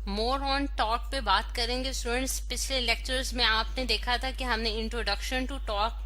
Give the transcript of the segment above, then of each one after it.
More on talk पे बात करेंगे स्टूडेंट्स। पिछले लेक्चर्स में आपने देखा था कि हमने इंट्रोडक्शन टू टॉक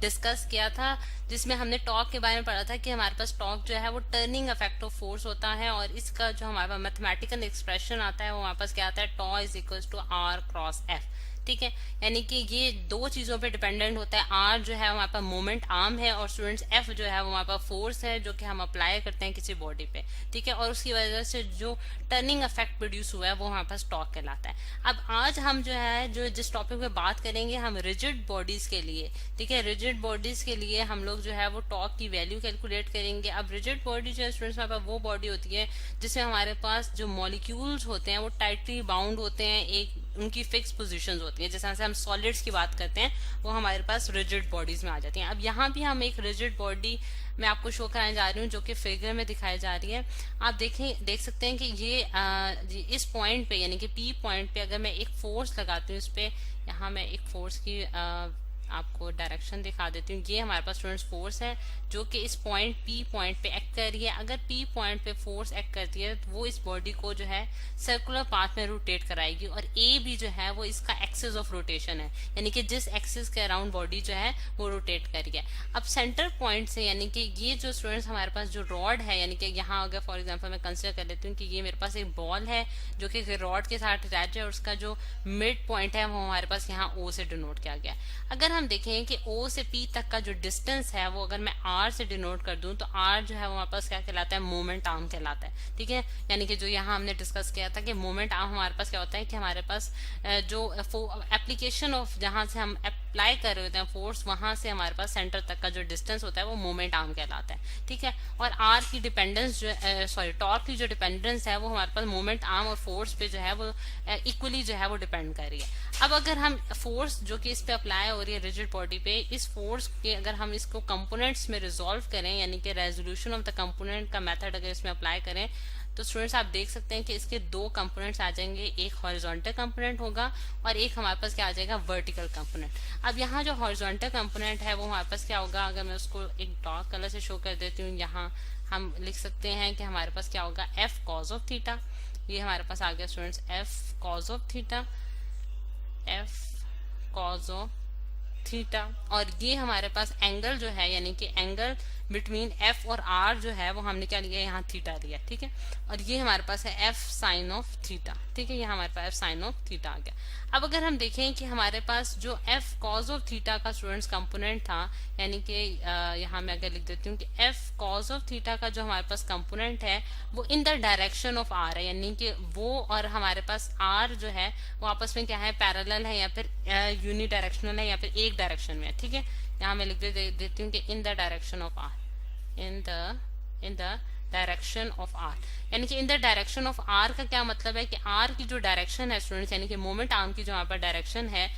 डिस्कस किया था, जिसमें हमने टॉक के बारे में पढ़ा था कि हमारे पास टॉक जो है वो टर्निंग इफेक्ट ऑफ फोर्स होता है, और इसका जो हमारे पास मैथमेटिकल एक्सप्रेशन आता है वो हमारे पास क्या आता है, tau is equal to R cross F. ठीक है, यानी कि ये दो चीजों पे डिपेंडेंट होता है। आर जो है हमारे पास मोमेंट आर्म है, और स्टूडेंट्स एफ जो है वो हमारे पास फोर्स है जो कि हम अप्लाई करते हैं किसी बॉडी पे। ठीक है, और उसकी वजह से जो टर्निंग इफेक्ट प्रोड्यूस हुआ है वो हमारे पास टॉर्क कहलाता है। अब आज हम जो है जो जिस टॉपिक पे बात करेंगे हम रिजिड बॉडीज के लिए। ठीक है, रिजिड बॉडीज के लिए हम लोग जो है वो टॉर्क की वैल्यू कैलकुलेट करेंगे। अब रिजिड बॉडी जो है स्टूडेंट्स हमारे पास वो बॉडी होती है जिसमें हमारे पास जो मॉलिक्यूल्स होते हैं वो टाइटली बाउंड होते हैं, एक उनकी फिक्स पोजीशंस होती है। जैसे हम सॉलिड्स की बात करते हैं वो हमारे पास रिजिड बॉडीज में आ जाती हैं। अब यहाँ भी हम एक रिजिड बॉडी मैं आपको शो कराने जा रही हूँ जो कि फिगर में दिखाई जा रही है। आप देख सकते हैं कि ये इस पॉइंट पे यानी कि पी पॉइंट पे अगर मैं एक फोर्स लगाती हूँ इस पे, यहाँ मैं एक फोर्स की आपको डायरेक्शन दिखा देती हूँ। ये हमारे पास स्टूडेंट्स फोर्स है जो कि इस पॉइंट पी पॉइंट पे एक्ट कर रही है। अगर पी पॉइंट पे फोर्स एक्ट करती है तो वो इस बॉडी को जो है सर्कुलर पाथ में रोटेट कराएगी, और ए भी जो है वो इसका एक्सिस ऑफ रोटेशन है, यानी कि जिस एक्सिस के अराउंड बॉडी जो है वो रोटेट कर रही है। अब सेंटर पॉइंट से यानी कि ये जो स्टूडेंट्स हमारे पास जो रॉड है, यानी कि यहाँ अगर फॉर एग्जाम्पल मैं कंसिडर कर लेती हूँ कि ये मेरे पास एक बॉल है जो कि रॉड के साथ अटैच है, और उसका जो मिड पॉइंट है वो हमारे पास यहाँ ओ से डिनोट किया गया। अगर हम देखें कि ओ से पी तक का जो डिस्टेंस है वो अगर मैं आर से डिनोट कर दूं तो आर जो है वो हमारे पास क्या कहलाता है, मोमेंट आर्म कहलाता है। ठीक है, यानी कि जो यहाँ हमने डिस्कस किया था कि मोमेंट आर्म हमारे पास क्या होता है कि हमारे पास जो एप्लीकेशन ऑफ जहां से हम अप्लाई कर रहे होते हैं फोर्स, वहां से हमारे पास सेंटर तक का जो डिस्टेंस होता है वो मोमेंट आर्म कहलाता है। ठीक है, और आर की डिपेंडेंस जो टॉर्क की जो डिपेंडेंस है वो हमारे पास मोमेंट आर्म और फोर्स पे जो है वो इक्वली जो है वो डिपेंड कर रही है। अब अगर हम फोर्स जो कि इस पे अप्लाई हो रही है रिजिड बॉडी पे, इस फोर्स के अगर हम इसको कंपोनेंट्स में रिजोल्व करें, यानी कि रेजोल्यूशन ऑफ द कंपोनेंट का मेथड अगर इसमें अप्लाई करें, तो स्टूडेंट्स आप देख सकते हैं कि इसके दो कंपोनेंट्स आ जाएंगे। एक हॉरिजॉन्टल कंपोनेंट होगा और एक हमारे पास क्या आ जाएगा, वर्टिकल कंपोनेंट। अब यहाँ जो हॉरिजॉन्टल कंपोनेंट है वो हमारे पास क्या होगा, अगर मैं उसको एक डार्क कलर से शो कर देती हूँ, यहाँ हम लिख सकते हैं कि हमारे पास क्या होगा, एफ कॉज ऑफ थीटा। ये हमारे पास आ गया students F cause of theta, F cause of theta. और ये हमारे पास एंगल जो है यानी कि एंगल बिटवीन एफ और आर जो है वो हमने क्या लिया, यहाँ थीटा लिया। ठीक है, और ये हमारे पास है एफ साइन ऑफ थीटा। ठीक है, ये हमारे पास एफ साइन ऑफ थीटा आ गया। अब अगर हम देखें कि हमारे पास जो एफ कॉज ऑफ थीटा का स्टूडेंट्स कंपोनेंट था, यानी कि यहाँ मैं अगर लिख देती हूँ कि एफ कॉज ऑफ थीटा का जो हमारे पास कंपोनेंट है वो in the direction of R है, यानी कि वो और हमारे पास आर जो है वो आपस में क्या है, पैरेलल है या फिर यूनि डायरेक्शनल है या फिर एक डायरेक्शन में है। ठीक है, यहाँ मैं लिख देती हूँ कि in the direction of R, in the direction of R, यानी कि in the direction of R का क्या मतलब है कि आर की जो डायरेक्शन है स्टूडेंट्स, यानी कि मोमेंट आर्म की जो यहाँ पर डायरेक्शन है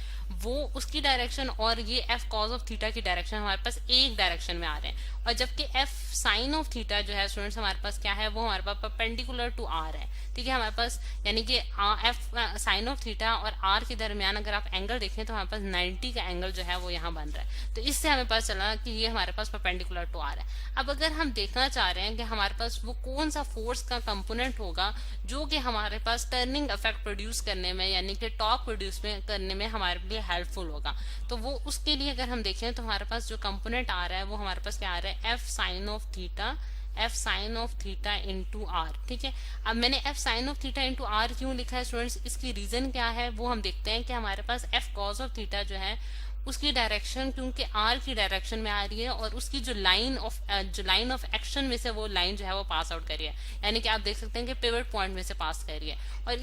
वो उसकी डायरेक्शन और ये एफ कॉज ऑफ थीटा की डायरेक्शन हमारे पास एक डायरेक्शन में आ रहे हैं। और जबकि एफ साइन ऑफ थीटा जो है स्टूडेंट्स हमारे पास क्या है, वो हमारे पास परपेंडिकुलर टू आर है। ठीक है, हमारे पास यानी कि एफ साइन ऑफ थीटा और आर के दरमियान अगर आप एंगल देखें तो हमारे पास 90 का एंगल जो है वो यहाँ बन रहा है। तो इससे हमें पता चला कि ये हमारे पास परपेंडिकुलर टू आर है। अब अगर हम देखना चाह रहे हैं कि हमारे पास वो कौन सा फोर्स का कंपोनेंट होगा जो कि हमारे पास टर्निंग इफेक्ट प्रोड्यूस करने में यानी कि टॉर्क प्रोड्यूस करने में हमारे लिए हेल्पफुल होगा, तो वो उसके लिए अगर हम देखें तो हमारे पास जो कंपोनेंट आ रहा है वो हमारे पास क्या आ रहा है, F sine of theta, F sine of theta into R. ठीक है, अब मैंने F sine of theta into R क्यों लिखा है स्टूडेंट्स, इसकी रीजन क्या है वो हम देखते हैं कि हमारे पास एफ कॉज ऑफ थीटा जो है उसकी डायरेक्शन क्योंकि आर की डायरेक्शन में आ रही है, और उसकी जो लाइन ऑफ एक्शन में से वो लाइन जो है वो पास आउट कर रही है, यानी कि आप देख सकते हैं कि पिवट पॉइंट में से पास कर रही है। और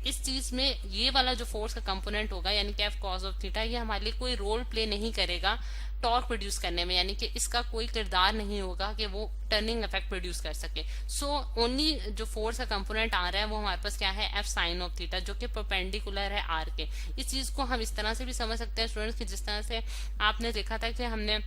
इस चीज में ये वाला जो फोर्स का कंपोनेंट होगा यानी कि एफ कॉज ऑफ थीटा, ये हमारे लिए कोई रोल प्ले नहीं करेगा टॉर्क प्रोड्यूस करने में, यानी कि इसका कोई किरदार नहीं होगा कि वो टर्निंग इफेक्ट प्रोड्यूस कर सके। सो ओनली जो फोर्स का कंपोनेंट आ रहा है वो हमारे पास क्या है, एफ साइन ऑफ थीटा, जो कि परपेंडिकुलर है आर के। इस चीज को हम इस तरह से भी समझ सकते हैं स्टूडेंट्स कि जिस तरह से आपने देखा था कि हमने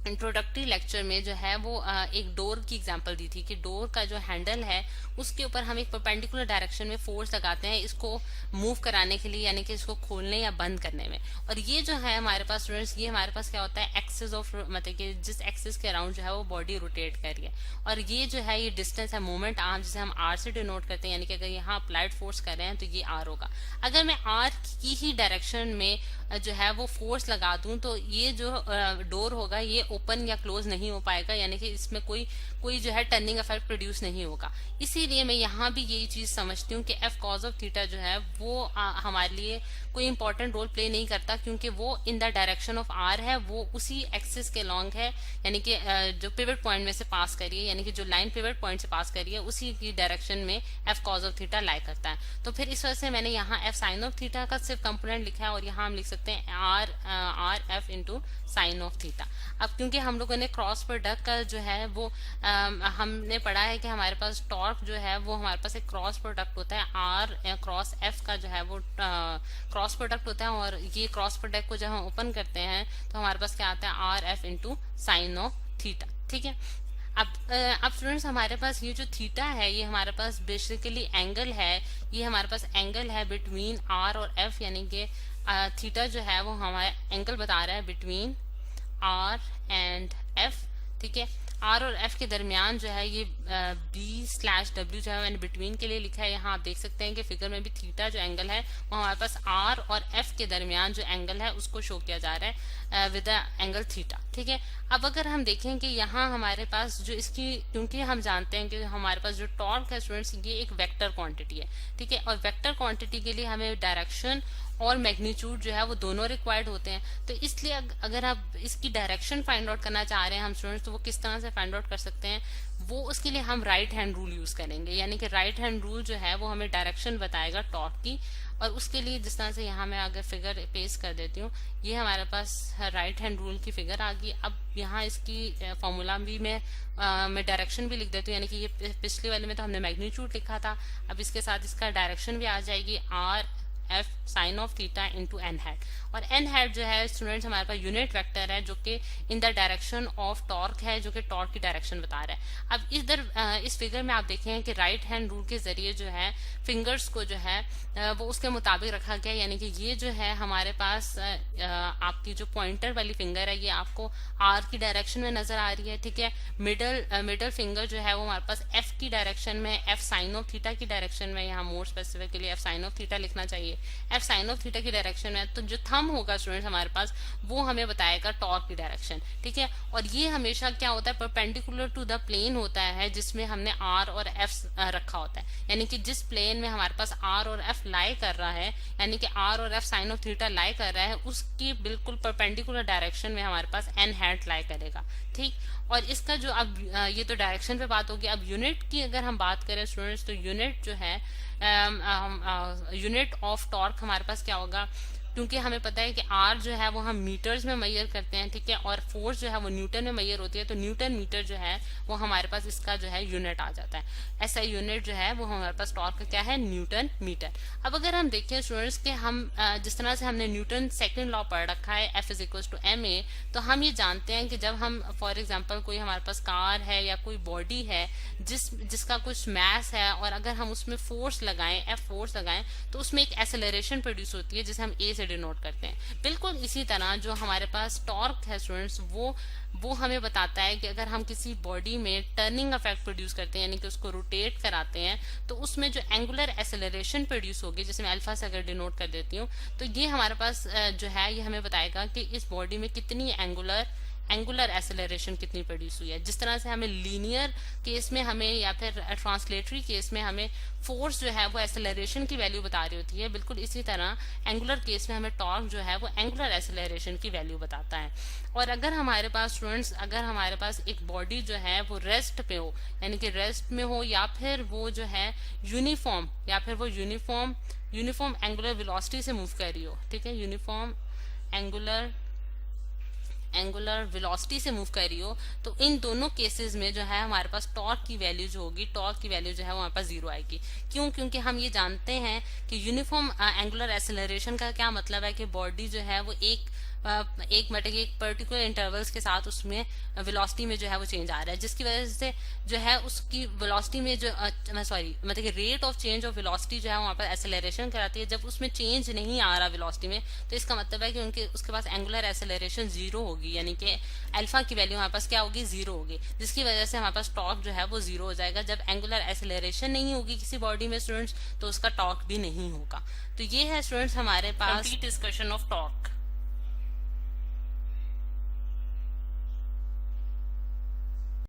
इंट्रोडक्टरी लेक्चर में जो है वो एक डोर की एग्जांपल दी थी कि डोर का जो हैंडल है उसके ऊपर हम एक परपेंडिकुलर डायरेक्शन में फोर्स लगाते हैं इसको मूव कराने के लिए, यानी कि इसको खोलने या बंद करने में। और ये जो है हमारे पास स्टूडेंट्स, ये हमारे पास क्या होता है, एक्सिस ऑफ, मतलब कि जिस एक्सिस के अराउंड जो है वो बॉडी रोटेट कर रही है। और ये जो है ये डिस्टेंस है, मोमेंट आर्म, जिसे हम आर से डिनोट करते हैं, यानी कि अगर यहाँ अप्लाइड फोर्स कर रहे हैं तो ये आर होगा। अगर मैं आर की ही डायरेक्शन में जो है वो फोर्स लगा दूं तो ये जो डोर होगा ये ओपन या क्लोज नहीं हो पाएगा, यानी कि इसमें कोई जो है टर्निंग इफेक्ट प्रोड्यूस नहीं होगा। इसीलिए मैं यहाँ भी यही चीज समझती हूँ कि एफ कॉज ऑफ थीटा जो है वो हमारे लिए कोई इंपॉर्टेंट रोल प्ले नहीं करता, क्योंकि वो in the direction of R है, वो उसी एक्सिस के लॉन्ग है, यानी कि जो पिवट पॉइंट में से पास करिए, यानी कि जो लाइन पिवट पॉइंट से पास करिए उसी की डायरेक्शन में F cause of theta lie करता है। तो फिर इस वजह से मैंने यहाँ एफ साइन ऑफ थीटा का सिर्फ कंपोनेंट लिखा है, और यहाँ हम लिख सकते हैं R F into sine of theta. अब क्योंकि हम लोगों ने क्रॉस प्रोडक्ट का जो है वो हमने पढ़ा है कि हमारे पास टॉर्क जो है वो हमारे पास एक क्रॉस प्रोडक्ट होता है, आर क्रॉस एफ का जो है वो क्रॉस प्रोडक्ट होता है। और ये क्रॉस प्रोडक्ट को जब हम ओपन करते हैं तो हमारे पास क्या आता है, R F into sine of theta. ठीक है। अब स्टूडेंट्स हमारे पास ये जो थीटा है ये हमारे पास बेसिकली एंगल है, ये हमारे पास एंगल है बिटवीन आर और एफ, यानी कि थीटा जो है वो हमारा एंगल बता रहा है बिटवीन आर एंड एफ। ठीक है। आर और एफ के दरमियान जो है ये B/W जो है मैंने बिटवीन के लिए लिखा है। यहाँ आप देख सकते हैं कि फिगर में भी थीटा जो एंगल है वो हमारे पास आर और एफ के दरमियान जो एंगल है उसको शो किया जा रहा है विद द एंगल थीटा। ठीक है। अब अगर हम देखें कि यहाँ हमारे पास जो इसकी, क्योंकि हम जानते हैं कि हमारे पास जो टॉर्क है स्टूडेंट्स ये एक वेक्टर क्वांटिटी है। ठीक है। और वेक्टर क्वांटिटी के लिए हमें डायरेक्शन और मैग्नीट्यूड जो है वो दोनों रिक्वायर्ड होते हैं। तो इसलिए अगर आप इसकी डायरेक्शन फाइंड आउट करना चाह रहे हैं हम स्टूडेंट्स, तो वो किस तरह से फाइंड आउट कर सकते हैं, वो उसके लिए हम राइट हैंड रूल यूज करेंगे। यानी कि राइट हैंड रूल जो है वो हमें डायरेक्शन बताएगा टॉर्क की। और उसके लिए जिस तरह से यहाँ मैं अगर फिगर पेश कर देती हूँ, ये हमारे पास राइट हैंड रूल की फिगर आ गई। अब यहाँ इसकी फॉर्मूला भी मैं डायरेक्शन भी लिख देती हूँ, यानी कि ये पिछले वाले में तो हमने मैग्नीट्यूड लिखा था, अब इसके साथ इसका डायरेक्शन भी आ जाएगी, R F sine of theta into N hat. और एन हैट जो है स्टूडेंट्स हमारे पास यूनिट वेक्टर है जो कि in the direction of torque है, जो कि टॉर्क की डायरेक्शन बता रहा है। अब इधर इस फिगर में आप देखें कि राइट हैंड रूल के जरिए जो है फिंगर्स को जो है वो उसके मुताबिक रखा गया, यानी कि ये जो है हमारे पास आपकी जो पॉइंटर वाली फिंगर है ये आपको आर की डायरेक्शन में नजर आ रही है। ठीक है। मिडल फिंगर जो है वो हमारे पास एफ की डायरेक्शन में, एफ साइन ऑफ थीटा की डायरेक्शन में, यहाँ more specifically F sine of theta लिखना चाहिए, एफ साइन ऑफ थीटा की डायरेक्शन में। तो जो थंब होगा स्टूडेंट हमारे पास वो हमें बताएगा टॉर्क की डायरेक्शन। ठीक है। और ये हमेशा क्या होता है, परपेंडिकुलर टू द प्लेन होता है जिसमें हमने आर और एफ रखा होता है, यानी कि जिस प्लेन में हमारे पास आर और एफ लाई कर रहा है, यानी कि आर और F sine of theta lie कर रहा है, उसकी बिल्कुल परपेंडिकुलर डायरेक्शन में हमारे पास एन हैट लाई करेगा। ठीक। और इसका जो अब ये तो डायरेक्शन पे बात होगी। अब यूनिट की अगर हम बात करें स्टूडेंट्स, तो यूनिट जो है यूनिट ऑफ टॉर्क हमारे पास क्या होगा, क्योंकि हमें पता है कि आर जो है वो हम मीटर्स में मेजर करते हैं। ठीक है। और फोर्स जो है वो न्यूटन में मेजर होती है, तो न्यूटन मीटर जो है वो हमारे पास इसका जो है यूनिट आ जाता है। ऐसा यूनिट जो है वो हमारे पास टॉर्क का क्या है, न्यूटन मीटर। अब अगर हम देखें स्टूडेंट्स के हम जिस तरह से हमने न्यूटन सेकंड लॉ पढ़ रखा है F = ma, तो हम ये जानते हैं कि जब हम फॉर एग्जांपल कोई हमारे पास कार है या कोई बॉडी है जिसका कुछ मैस है, और अगर हम उसमें फोर्स लगाएं, F फोर्स लगाएं, तो उसमें एक एक्सेलरेशन प्रोड्यूस होती है जिसे हम A से डिनोट करते हैं। बिल्कुल इसी तरह जो हमारे पास टॉर्क है स्टूडेंट्स वो हमें बताता है कि अगर हम किसी बॉडी में टर्निंग इफेक्ट प्रोड्यूस करते हैं, यानी कि उसको रोटेट कराते हैं, तो उसमें जो एंगुलर एक्सेलरेशन प्रोड्यूस होगी, जिसे मैं अल्फा से अगर डिनोट कर देती हूँ, तो ये हमारे पास जो है ये हमें बताएगा कि इस बॉडी में कितनी एंगुलर एक्सेलरेशन कितनी प्रोड्यूस हुई है। जिस तरह से हमें लीनियर केस में हमें या फिर ट्रांसलेटरी केस में हमें फोर्स जो है वो एक्सेलरेशन की वैल्यू बता रही होती है, बिल्कुल इसी तरह एंगुलर केस में हमें टॉर्क जो है वो एंगुलर एक्सेलरेशन की वैल्यू बताता है। और अगर हमारे पास स्टूडेंट्स अगर हमारे पास एक बॉडी जो है वो रेस्ट पे हो, यानी कि रेस्ट में हो, या फिर वो जो है यूनिफॉर्म एंगुलर वेलोसिटी से मूव कर रही हो। ठीक है। यूनिफॉर्म एंगुलर वेलोसिटी से मूव कर रही हो, तो इन दोनों केसेस में जो है हमारे पास टॉर्क की वैल्यू जो होगी, टॉर्क की वैल्यू जो है हमारे पास 0 आएगी। क्यों? क्योंकि हम ये जानते हैं कि यूनिफॉर्म एंगुलर एक्सेलरेशन का क्या मतलब है कि बॉडी जो है वो एक एक मतलब कि एक पर्टिकुलर इंटरवल्स के साथ उसमें वेलोसिटी में जो है वो चेंज आ रहा है, जिसकी वजह से जो है उसकी वेलोसिटी में जो सॉरी मतलब कि rate of change of velocity जो है वहां पर एक्सेलरेशन कराती है। जब उसमें चेंज नहीं आ रहा वेलोसिटी में, तो इसका मतलब है कि उनके उसके पास एंगुलर एक्सेलरेशन जीरो होगी, यानी कि अल्फा की वैल्यू हमारे पास क्या होगी, जीरो होगी, जिसकी वजह से हमारे पास टॉर्क जो है वो जीरो हो जाएगा। जब एंगुलर एक्सेलरेशन नहीं होगी किसी बॉडी में स्टूडेंट्स, तो उसका टॉर्क भी नहीं होगा। तो ये है स्टूडेंट्स हमारे पास कंप्लीट डिस्कशन ऑफ टॉर्क।